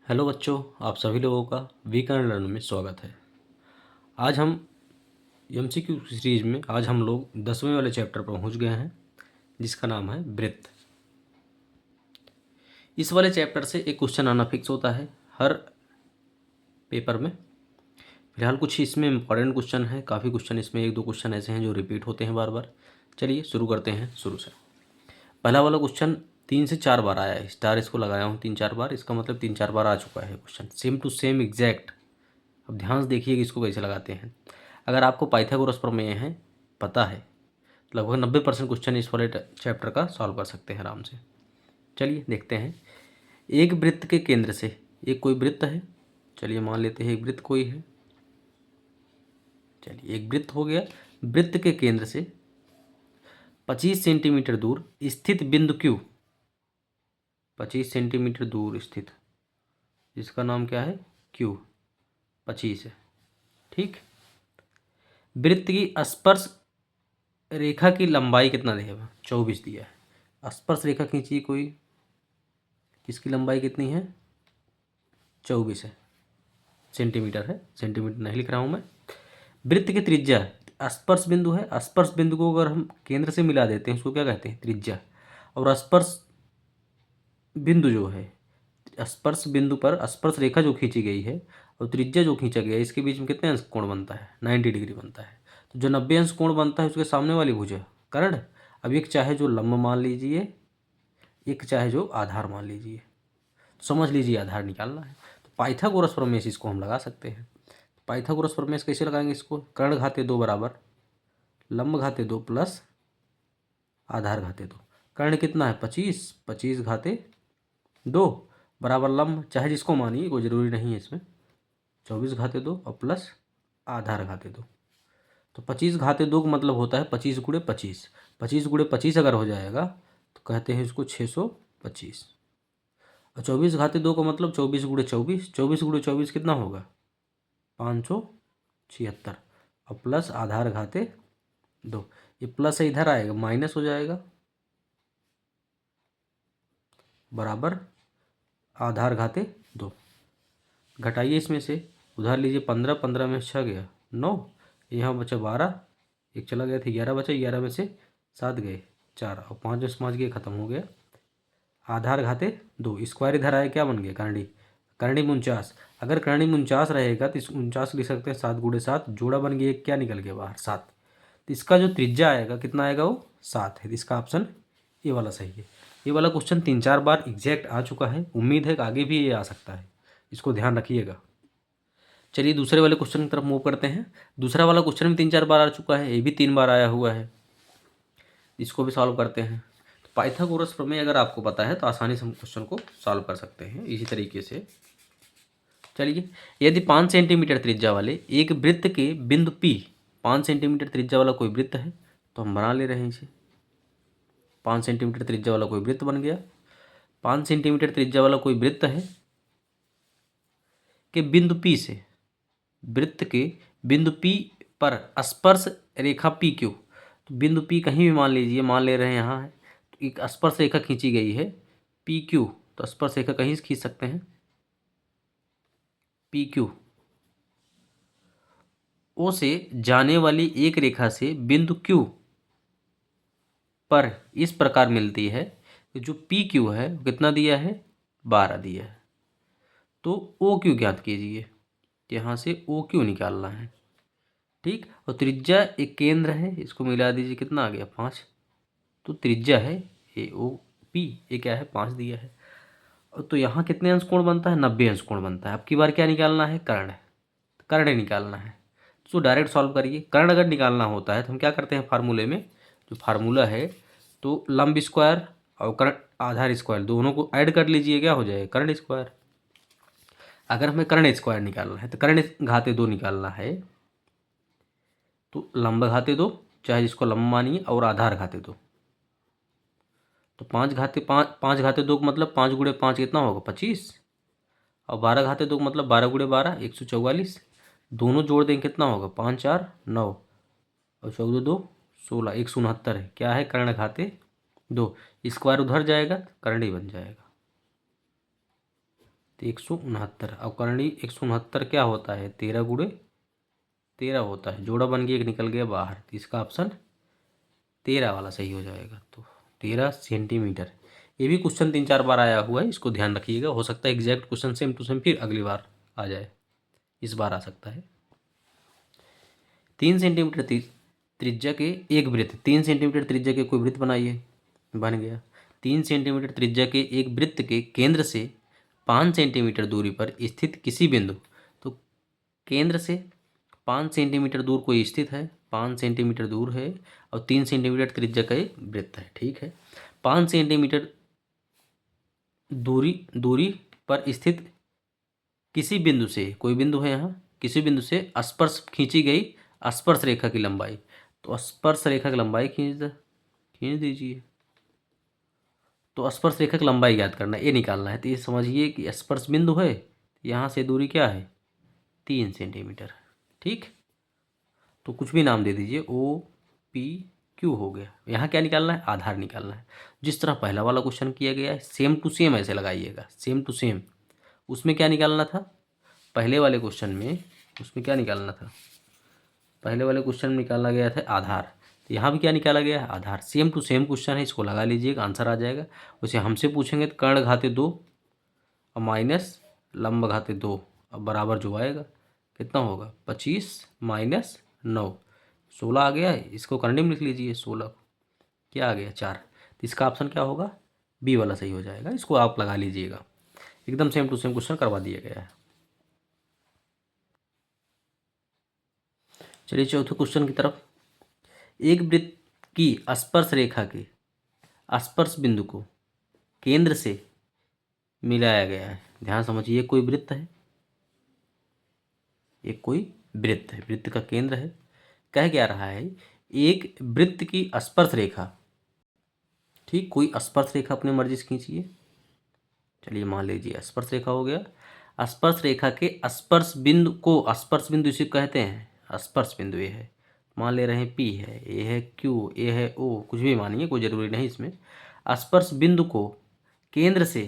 Hello बच्चों, आप सभी लोगों का वीकेंड लर्न में स्वागत है। आज हम एमसीक्यू सीरीज में आज हम लोग 10वें वाले चैप्टर पर पहुंच गए हैं, जिसका नाम है वृत्त। इस वाले चैप्टर से एक क्वेश्चन आना फिक्स होता है हर पेपर में। फिलहाल कुछ इसमें इंपॉर्टेंट क्वेश्चन है, काफ़ी क्वेश्चन इसमें, एक दो क्वेश्चन ऐसे हैं जो रिपीट होते हैं बार बार। चलिए शुरू करते हैं शुरू से। पहला वाला क्वेश्चन 3 से 4 बार आया है, स्टार इसको लगाया हूँ 3-4 बार, इसका मतलब 3-4 बार आ चुका है question, same to same exact. अब ध्यान से देखिए कि इसको कैसे लगाते हैं। अगर आपको पाइथागोरस प्रमेय है पता है, लगभग 90% क्वेश्चन इस वाले चैप्टर का सॉल्व कर सकते हैं आराम से। चलिए देखते हैं। एक वृत्त के केंद्र से, एक कोई वृत्त है, चलिए मान लेते हैं एक वृत्त कोई है। चलिए एक वृत्त हो गया। वृत्त के केंद्र से 25 सेंटीमीटर दूर स्थित बिंदु Q, 25 सेंटीमीटर दूर स्थित, जिसका नाम क्या है Q, 25 है। ठीक। वृत्त की स्पर्श रेखा की लंबाई कितना दिया? 24 दिया है। स्पर्श रेखा खींची कोई, इसकी लंबाई कितनी है? 24 है, सेंटीमीटर है, सेंटीमीटर नहीं लिख रहा हूँ मैं। वृत्त की त्रिज्या, स्पर्श बिंदु है, स्पर्श बिंदु को अगर हम केंद्र से मिला देते हैं उसको क्या कहते हैं? त्रिज्या। और स्पर्श बिंदु जो है, स्पर्श बिंदु पर स्पर्श रेखा जो खींची गई है और त्रिज्या जो खींचा गया है, इसके बीच में कितने अंश कोण बनता है? 90 डिग्री बनता है। तो जो 90 अंश कोण बनता है उसके सामने वाली भुजा कर्ण। अब एक चाहे जो लंब मान लीजिए, एक चाहे जो आधार मान लीजिए, समझ लीजिए आधार निकालना है। तो पाइथागोरस प्रमेय से इसको हम लगा सकते हैं। पाइथागोरस प्रमेय से कैसे लगाएंगे इसको? कर्ण घाते 2 बराबर लंब घाते 2 प्लस आधार घाते 2। कर्ण कितना है? 25, 25 घाते 2 बराबर लंब, चाहे जिसको मानिए, कोई ज़रूरी नहीं है इसमें, 24 घाते 2 और प्लस आधार घाते 2। तो 25 घाते 2 का मतलब होता है 25 गुणे 25। 25 गुणे 25 अगर हो जाएगा तो कहते हैं इसको 625। और 24 घाते 2 का मतलब 24 गुणे 24, 24 गुणे 24 कितना होगा? 576। और प्लस आधार घाते 2, ये प्लस से इधर आएगा माइनस हो जाएगा, बराबर आधार घाते 2। घटाइए इसमें से, उधार लीजिए 15, 15 में 6 गया 9, यहाँ बचा 12, एक चला गया था 11 बचा, 11 में से 7 गए 4, और 5 में से 5 गए, खत्म हो गया। आधार घाते 2, स्क्वायर इधर आया, क्या बन गया? करणी, करणी में 49। अगर करणी में 49 रहेगा तो इस 49 लिख सकते हैं 7 गुणे 7, जोड़ा बन गया, एक क्या निकल गया बाहर? 7। तो इसका जो त्रिज्या आएगा कितना आएगा? वो 7 है। तो इसका ऑप्शन ये वाला सही है। ये वाला क्वेश्चन 3-4 बार एग्जैक्ट आ चुका है, उम्मीद है कि आगे भी ये आ सकता है, इसको ध्यान रखिएगा। चलिए दूसरे वाले क्वेश्चन की तरफ मूव करते हैं। दूसरा वाला क्वेश्चन भी 3-4 बार आ चुका है, ये भी 3 बार आया हुआ है, इसको भी सॉल्व करते हैं। तो पाइथागोरस प्रमेय अगर आपको पता है तो आसानी से हम क्वेश्चन को सॉल्व कर सकते हैं इसी तरीके से। चलिए, यदि 5 सेंटीमीटर त्रिज्या वाले एक वृत्त के बिंदु P, 5 सेंटीमीटर त्रिज्या वाला कोई वृत्त है, तो हम बना ले रहे हैं इसे। 5 सेंटीमीटर त्रिज्या वाला कोई वृत्त बन गया। 5 सेंटीमीटर त्रिज्या वाला कोई वृत्त है कि बिंदु P से, वृत्त के बिंदु P पर स्पर्श रेखा PQ, तो बिंदु P कहीं भी मान लीजिए, मान ले रहे हैं यहाँ है, तो एक स्पर्श रेखा खींची गई है PQ, तो स्पर्श रेखा कहीं से खींच सकते हैं PQ। ओ से जाने वाली एक रेखा से बिंदु Q पर इस प्रकार मिलती है कि जो PQ है वो कितना दिया है? 12 दिया है। तो OQ ज्ञात कीजिए, यहाँ से OQ निकालना है। ठीक। और त्रिज्या एक केंद्र है, इसको मिला दीजिए, कितना आ गया? 5। तो त्रिज्या है AOP, ये क्या है? 5 दिया है। और तो यहाँ कितने अंश कोण बनता है? 90 अंश कोण बनता है। अब की बार क्या निकालना है? कर्ण, कर्ण निकालना है। तो डायरेक्ट सॉल्व करिए। कर्ण अगर निकालना होता है तो हम क्या करते हैं? फार्मूले में जो फार्मूला है, तो लंब स्क्वायर और कर्ण आधार स्क्वायर दोनों को ऐड कर लीजिए, क्या हो जाएगा? कर्ण स्क्वायर। अगर हमें कर्ण स्क्वायर निकालना है तो कर्ण घाते 2 निकालना है, तो लंब घाते 2, चाहे जिसको लंब मानिए, और आधार घाते 2। तो 5 घाते 5, 5 घाते 2 का मतलब 5 गुणे 5 कितना होगा? 25। और 12 घाते 2 का मतलब 12 गुणे 12 144। दोनों जोड़ देंगे कितना होगा? 5 4 9 और 14 2 16, 169 है। क्या है? कर्ण घाते 2। स्क्वायर उधर जाएगा, कर्ण ही बन जाएगा। तो 169। अब करनी 169 क्या होता है, 13 गुणे 13 होता है, जोड़ा बन गया, एक निकल गया बाहर, तो इसका ऑप्शन 13 वाला सही हो जाएगा। तो 13 सेंटीमीटर। ये भी क्वेश्चन 3-4 बार आया हुआ है, इसको ध्यान रखिएगा, हो सकता है exact question same to same फिर अगली बार आ जाए, इस बार आ सकता है। 3 सेंटीमीटर त्रिज्या के एक वृत्त, 3 सेंटीमीटर त्रिज्या के कोई वृत्त बनाइए, बन गया। 3 सेंटीमीटर त्रिज्या के एक वृत्त के केंद्र से 5 सेंटीमीटर दूरी पर स्थित किसी बिंदु, तो केंद्र से 5 सेंटीमीटर दूर कोई स्थित है, 5 सेंटीमीटर दूर है, और 3 सेंटीमीटर त्रिज्या का एक वृत्त है, ठीक है। 5 सेंटीमीटर दूरी पर स्थित किसी बिंदु से, कोई बिंदु है यहाँ, किसी बिंदु से स्पर्श खींची गई स्पर्श रेखा की लंबाई, तो स्पर्श रेखा की लंबाई खींच दीजिए। तो स्पर्श रेखा की लंबाई ज्ञात करना है, ये निकालना है। तो ये समझिए कि स्पर्श बिंदु है, यहाँ से दूरी क्या है, 3 सेंटीमीटर, ठीक। तो कुछ भी नाम दे दीजिए, ओ पी क्यू हो गया। यहाँ क्या निकालना है, आधार निकालना है। जिस तरह पहला वाला क्वेश्चन किया गया है, सेम टू सेम ऐसे लगाइएगा, सेम टू सेम। उसमें क्या निकालना था, पहले वाले क्वेश्चन में, उसमें क्या निकालना था, पहले वाले क्वेश्चन में निकाला गया था आधार, तो यहाँ भी क्या निकाला गया है, आधार। सेम टू सेम क्वेश्चन है, इसको लगा लीजिएगा, आंसर आ जाएगा। वैसे हमसे पूछेंगे तो कर्ण घाते 2 और माइनस लंब घाते 2, अब बराबर जो आएगा कितना होगा, 25 माइनस 9, 16 आ गया है। इसको करने में लिख लीजिए, 16 क्या आ गया 4, तो इसका ऑप्शन क्या होगा, बी वाला सही हो जाएगा। इसको आप लगा लीजिएगा, एकदम सेम टू सेम क्वेश्चन करवा दिया गया है। चलिए चौथे क्वेश्चन की तरफ। एक वृत्त की स्पर्श रेखा के स्पर्श बिंदु को केंद्र से मिलाया गया है। ध्यान समझिए, कोई वृत्त है, एक कोई वृत्त है, वृत्त का केंद्र है। कह क्या रहा है, एक वृत्त की स्पर्श रेखा, ठीक, कोई स्पर्श रेखा अपनी मर्जी से खींचिए। चलिए मान लीजिए स्पर्श रेखा हो गया, स्पर्श रेखा के स्पर्श बिंदु को, स्पर्श बिंदु इसे कहते हैं, स्पर्श बिंदु ये है, मान ले रहे हैं पी है, ए है क्यू, ए है ओ, कुछ भी मानिए, कोई जरूरी नहीं इसमें। स्पर्श बिंदु को केंद्र से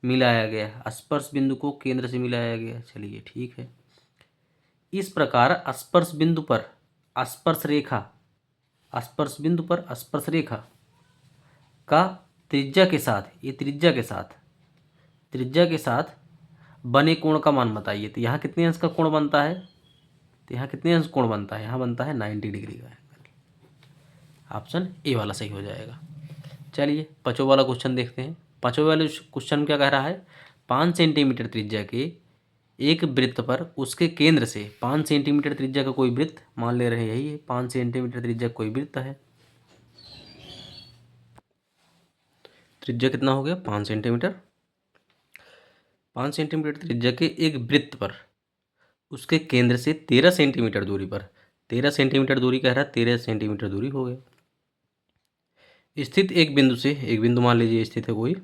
मिलाया गया, स्पर्श बिंदु को केंद्र से मिलाया गया, चलिए ठीक है। इस प्रकार स्पर्श बिंदु पर स्पर्श रेखा, स्पर्श बिंदु पर स्पर्श रेखा का त्रिज्या के साथ, ये त्रिज्या के साथ, त्रिज्या के साथ बने कोण का मान बताइए। तो यहाँ कितने अंश का कोण बनता है, तो यहाँ कितने अंश कोण बनता है, यहाँ बनता है 90 डिग्री का एंगल। ऑप्शन ए वाला सही हो जाएगा। चलिए पाँचों वाला क्वेश्चन देखते हैं। पाँचों वाले क्वेश्चन क्या कह रहा है, 5 सेंटीमीटर त्रिज्या के एक वृत्त पर उसके केंद्र से 5 सेंटीमीटर त्रिज्या का कोई वृत्त, मान ले रहे हैं यही है, 5 सेंटीमीटर त्रिज्या कोई वृत्त है। त्रिज्या कितना हो गया, 5 सेंटीमीटर। 5 सेंटीमीटर त्रिज्या के एक वृत्त पर उसके केंद्र से 13 सेंटीमीटर दूरी पर, 13 सेंटीमीटर दूरी कह रहा है, 13 सेंटीमीटर दूरी हो गया, स्थित एक बिंदु से, एक बिंदु मान लीजिए स्थित है कोई,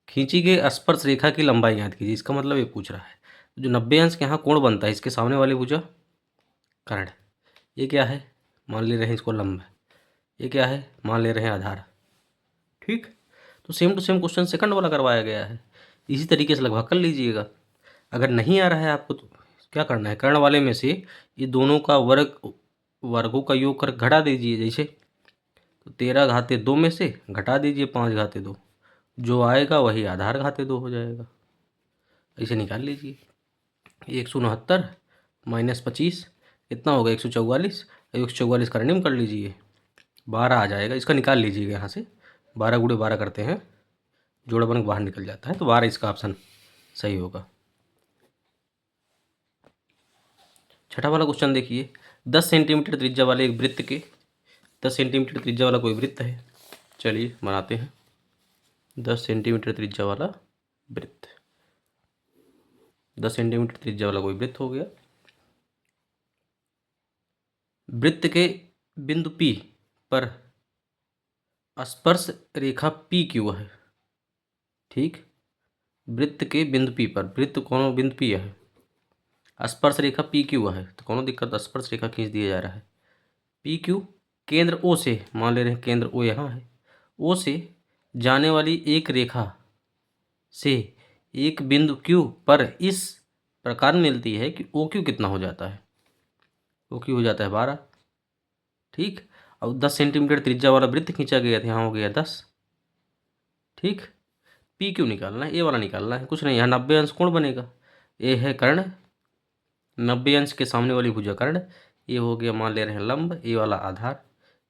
खींची गई स्पर्श रेखा की लंबाई ज्ञात कीजिए। इसका मतलब ये पूछ रहा है जो 90 अंश के यहाँ कोण बनता है, इसके सामने वाली भुजा कर्ण, ये क्या है, मान ले रहे हैं इसको लंब, ये क्या है, मान ले रहे हैं आधार, ठीक। तो same to same question second वाला करवाया गया है, इसी तरीके से लगभग कर लीजिएगा। अगर नहीं आ रहा है आपको तो क्या करना है, कर्ण वाले में से ये दोनों का वर्गों का योग कर घटा दीजिए। जैसे तो 13 घाते 2 में से घटा दीजिए 5 घाते 2, जो आएगा वही आधार घाते 2 हो जाएगा। ऐसे निकाल लीजिए, 169 माइनस 25 कितना होगा, 144, 144 करने में कर लीजिए, 12 आ जाएगा। इसका निकाल लीजिएगा यहाँ से, 12 गुणे 12 करते हैं, जोड़ा बन के बाहर निकल जाता है, तो 12 इसका ऑप्शन सही होगा। छठा वाला क्वेश्चन देखिए, 10 सेंटीमीटर त्रिज्या वाले एक वृत्त के, 10 सेंटीमीटर त्रिज्या वाला कोई वृत्त है, चलिए बनाते हैं। 10 सेंटीमीटर त्रिज्या वाला वृत्त, 10 सेंटीमीटर त्रिज्या वाला कोई वृत्त हो गया। वृत्त के बिंदु P पर स्पर्श रेखा पी क्यू है, ठीक। वृत्त के बिंदु P पर, वृत्त कौन बिंदु P है, स्पर्श रेखा पी क्यू है, तो कौन दिक्कत, स्पर्श रेखा खींच दिया जा रहा है। पी क्यू केंद्र ओ से, मान ले रहे हैं केंद्र ओ यहाँ है, ओ से जाने वाली एक रेखा से एक बिंदु Q पर इस प्रकार मिलती है कि OQ कितना हो जाता है? OQ हो जाता है 12। ठीक, अब 10 सेंटीमीटर त्रिज्या वाला वृत्त खींचा गया था, यहाँ हो गया 10। ठीक, PQ निकालना है, ए वाला निकालना है, कुछ नहीं, यहाँ 90 अंश कोण बनेगा। ए है कर्ण, 90 अंश के सामने वाली भुजा कर्ण, ये हो गया मान ले रहे हैं लंब, ए वाला आधार।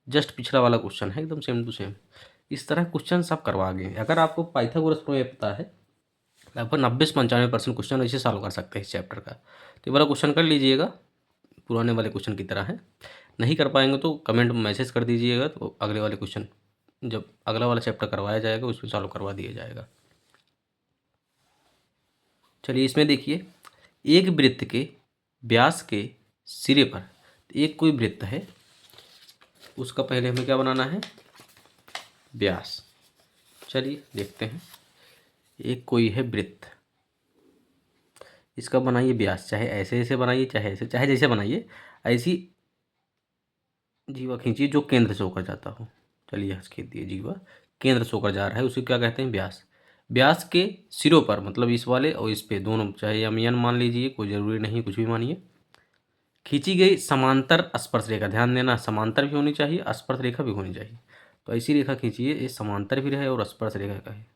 जस्ट पिछला वाला क्वेश्चन है, एकदम सेम टू सेम। इस तरह क्वेश्चन सब करवा गए। अगर आपको पाइथागोरस प्रमेय पता है, लगभग 90 से 95% क्वेश्चन ऐसे सॉल्व कर सकते हैं इस चैप्टर का। तो ये वाला क्वेश्चन कर लीजिएगा, पुराने वाले क्वेश्चन की तरह है। नहीं कर पाएंगे तो कमेंट में मैसेज कर दीजिएगा, तो अगले वाले क्वेश्चन जब अगला वाला चैप्टर करवाया जाएगा उसमें सॉल्व करवा दिया जाएगा। चलिए इसमें देखिए, एक वृत्त के व्यास के सिरे पर, एक कोई वृत्त है, उसका पहले हमें क्या बनाना है? व्यास। चलिए देखते हैं, एक कोई है वृत्त, इसका बनाइए व्यास, चाहे ऐसे ऐसे बनाइए, चाहे ऐसे, चाहे जैसे बनाइए, ऐसी जीवा खींचिए जो केंद्र से होकर जाता हो। चलिए यहाँ खींच दिए, जीवा केंद्र से होकर जा रहा है, उसे क्या कहते हैं? व्यास। व्यास के सिरों पर, मतलब इस वाले और इस पे दोनों, चाहे M मान लीजिए, कोई ज़रूरी नहीं, कुछ भी मानिए, खींची गई समांतर स्पर्श रेखा, ध्यान देना, समांतर भी होनी चाहिए, स्पर्श रेखा भी होनी चाहिए। तो ऐसी रेखा खींचिए, ये समांतर भी रहे और स्पर्श रेखा का है।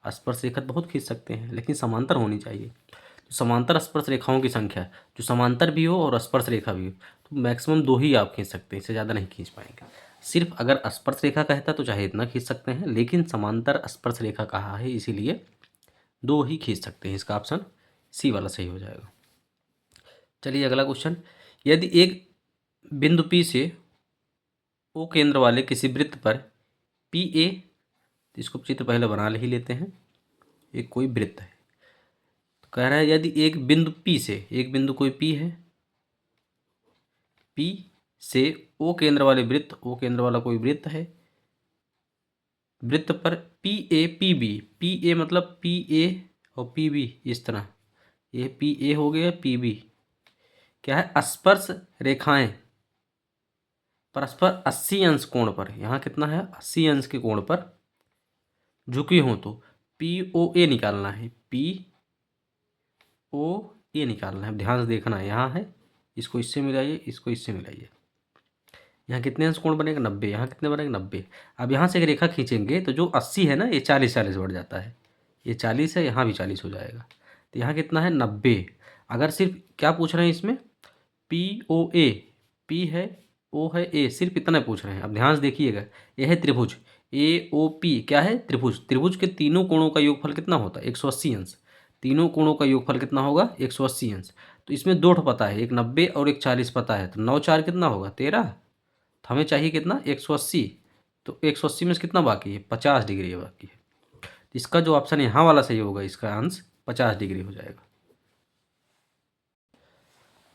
स्पर्श रेखा बहुत खींच सकते हैं, लेकिन समांतर होनी चाहिए। तो समांतर स्पर्श रेखाओं की संख्या जो समांतर भी हो और स्पर्श रेखा भी हो, तो मैक्सिमम 2 ही आप खींच सकते हैं, इससे ज़्यादा नहीं खींच पाएंगे। सिर्फ अगर स्पर्श रेखा कहता तो चाहे इतना खींच सकते हैं, लेकिन समांतर स्पर्श रेखा कहा है इसीलिए 2 ही खींच सकते हैं। इसका ऑप्शन सी वाला सही हो जाएगा। चलिए अगला क्वेश्चन, यदि एक बिंदु P से O केंद्र वाले किसी वृत्त पर PA, इसको चित्र पहले बना ही लेते हैं, एक कोई वृत्त है, तो कह रहा है यदि एक बिंदु P से, एक बिंदु कोई P है, P से O केंद्र वाले वृत्त, O केंद्र वाला कोई वृत्त है, वृत्त पर PA PB, PA मतलब PA और PB, इस तरह ये PA हो गया, PB क्या है? स्पर्श रेखाएं परस्पर 80 अंश कोण पर, यहाँ कितना है? 80 अंश के कोण पर झुकी हो, तो POA निकालना है, POA निकालना है। ध्यान से देखना है, यहाँ है, इसको इससे मिलाइए, इसको इससे मिलाइए, यहाँ कितने अंश कोण बनेगा? 90। यहाँ कितने बनेगा? 90। अब यहाँ से एक रेखा खींचेंगे तो जो 80 है ना, ये 40 बढ़ जाता है, ये 40 है, यहाँ भी 40 हो जाएगा, तो यहाँ कितना है? 90। अगर सिर्फ क्या पूछ रहे हैं इसमें? POA, P है, O है, A, सिर्फ इतना पूछ रहे हैं। अब ध्यान से देखिएगा, ये है त्रिभुज AOP, क्या है? त्रिभुज। त्रिभुज के तीनों कोणों का योगफल कितना होता है? 180 अंश। तीनों कोणों का योगफल कितना होगा? 180 अंश। तो इसमें 2 पता है, एक 90 और एक 40 पता है, तो 9 4 कितना होगा? 13। तो हमें चाहिए कितना? 180। तो 180 में से कितना बाकी है? 50 डिग्री बाकी है। तो इसका जो ऑप्शन यहाँ वाला सही होगा, इसका अंश 50 डिग्री हो जाएगा।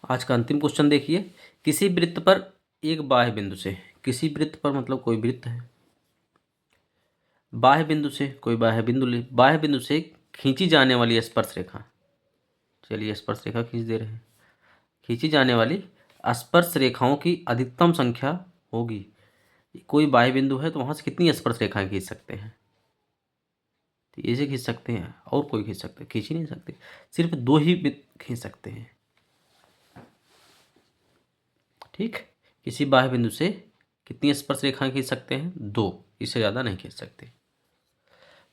आज का अंतिम क्वेश्चन देखिए, किसी वृत्त पर एक बाह्य बिंदु से, किसी वृत्त पर मतलब कोई वृत्त है, बाह्य बिंदु से, कोई बाह्य बिंदु ले, बाह्य बिंदु से खींची जाने वाली स्पर्श रेखा, चलिए स्पर्श रेखा खींच दे रहे हैं, खींची जाने वाली स्पर्श रेखाओं की अधिकतम संख्या होगी। कोई बाह्य बिंदु है तो वहाँ से कितनी स्पर्श रेखाएं खींच सकते हैं? तो ये से खींच सकते हैं, और कोई खींच सकते? खींच ही नहीं सकते, सिर्फ 2 ही खींच सकते हैं। ठीक, किसी बाह्य बिंदु से कितनी स्पर्श रेखाएं खींच सकते हैं? 2, इससे ज़्यादा नहीं खींच सकते।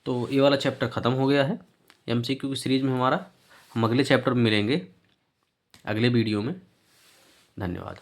तो ये वाला चैप्टर ख़त्म हो गया है MCQ की सीरीज़ में हमारा। हम अगले चैप्टर में मिलेंगे अगले वीडियो में। धन्यवाद।